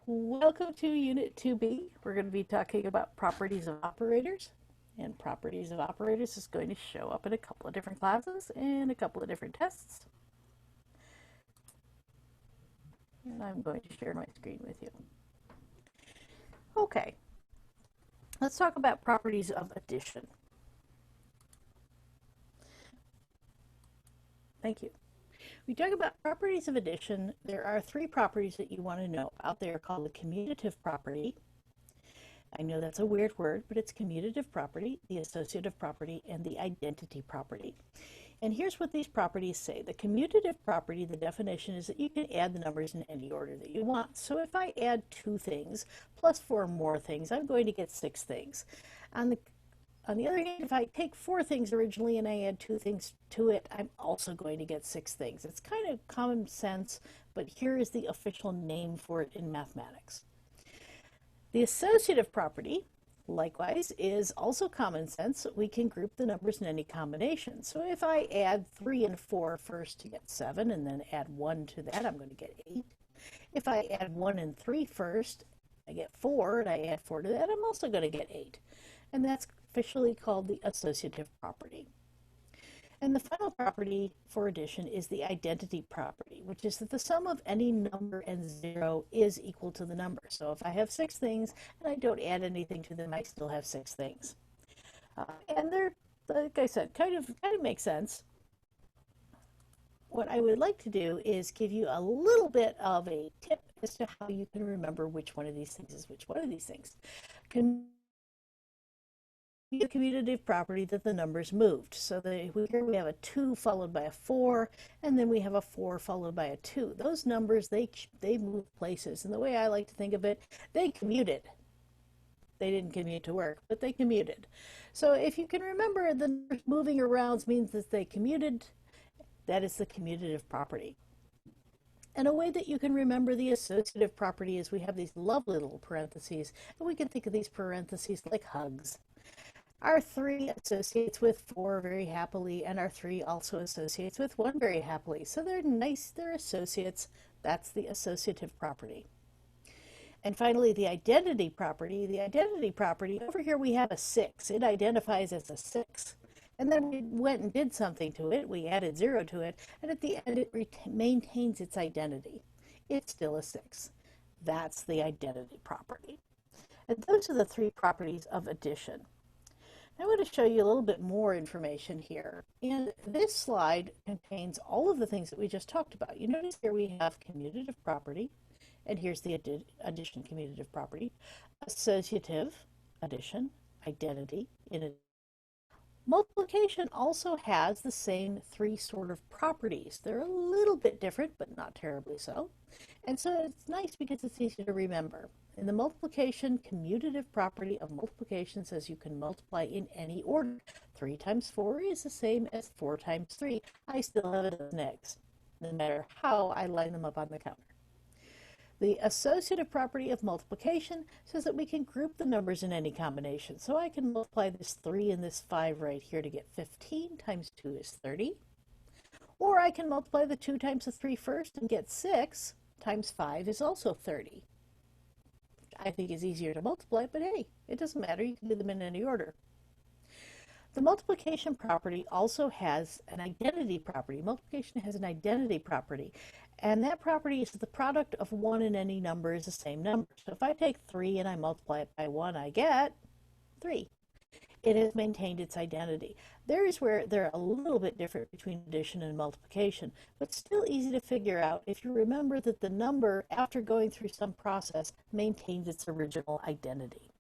Welcome to Unit 2B. We're going to be talking about properties of operators. And properties of operators is going to show up in a couple of different classes and a couple of different tests. And I'm going to share my screen with you. Okay, let's talk about properties of addition. Thank you. We talk about properties of addition. There are three properties that you want to know about. They are called the commutative property. I know that's a weird word, but it's commutative property, the associative property, and the identity property. And here's what these properties say. The commutative property, the definition is that you can add the numbers in any order that you want. So if I add 2 things plus 4 more things, I'm going to get 6 things. On the other hand, if I take 4 things originally and I add 2 things to it, I'm also going to get 6 things. It's kind of common sense, but here is the official name for it in mathematics. The associative property, likewise, is also common sense. We can group the numbers in any combination. So if I add 3 and 4 first to get 7, and then add 1 to that, I'm going to get 8. If I add 1 and 3 first, I get 4, and I add 4 to that, I'm also going to get 8. And that's officially called the associative property. And the final property for addition is the identity property, which is that the sum of any number and 0 is equal to the number. So if I have 6 things and I don't add anything to them, I still have 6 things. And they're, like I said, kind of makes sense. What I would like to do is give you a little bit of a tip as to how you can remember which one of these things is which one of these things. The commutative property that the numbers moved. So here we have a 2 followed by a 4, and then we have a 4 followed by a 2. Those numbers, they move places. And the way I like to think of it, they commuted. They didn't commute to work, but they commuted. So if you can remember, the numbers moving around means that they commuted. That is the commutative property. And a way that you can remember the associative property is we have these lovely little parentheses, and we can think of these parentheses like hugs. Our 3 associates with 4 very happily, and our 3 also associates with 1 very happily. So they're nice, they're associates. That's the associative property. And finally, the identity property. The identity property, over here we have a 6. It identifies as a 6. And then we went and did something to it. We added 0 to it, and at the end it maintains its identity. It's still a 6. That's the identity property. And those are the 3 properties of addition. I want to show you a little bit more information here. And this slide contains all of the things that we just talked about. You notice here we have commutative property, and here's the addition commutative property, associative addition, identity, multiplication also has the same 3 sort of properties. They're a little bit different, but not terribly so. And so it's nice because it's easy to remember. In the multiplication, commutative property of multiplication says you can multiply in any order. 3 times 4 is the same as 4 times 3. I still have a dozen eggs, no matter how I line them up on the counter. The associative property of multiplication says that we can group the numbers in any combination. So I can multiply this 3 and this 5 right here to get 15 times 2 is 30. Or I can multiply the 2 times the 3 first and get 6 times 5 is also 30. I think is easier to multiply, but hey, it doesn't matter. You can do them in any order. The multiplication property also has an identity property. Multiplication has an identity property, and that property is the product of 1 and any number is the same number. So if I take 3 and I multiply it by 1, I get 3. It has maintained its identity. There is where they're a little bit different between addition and multiplication, but still easy to figure out if you remember that the number, after going through some process, maintains its original identity.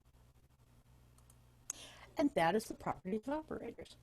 And that is the properties of operators.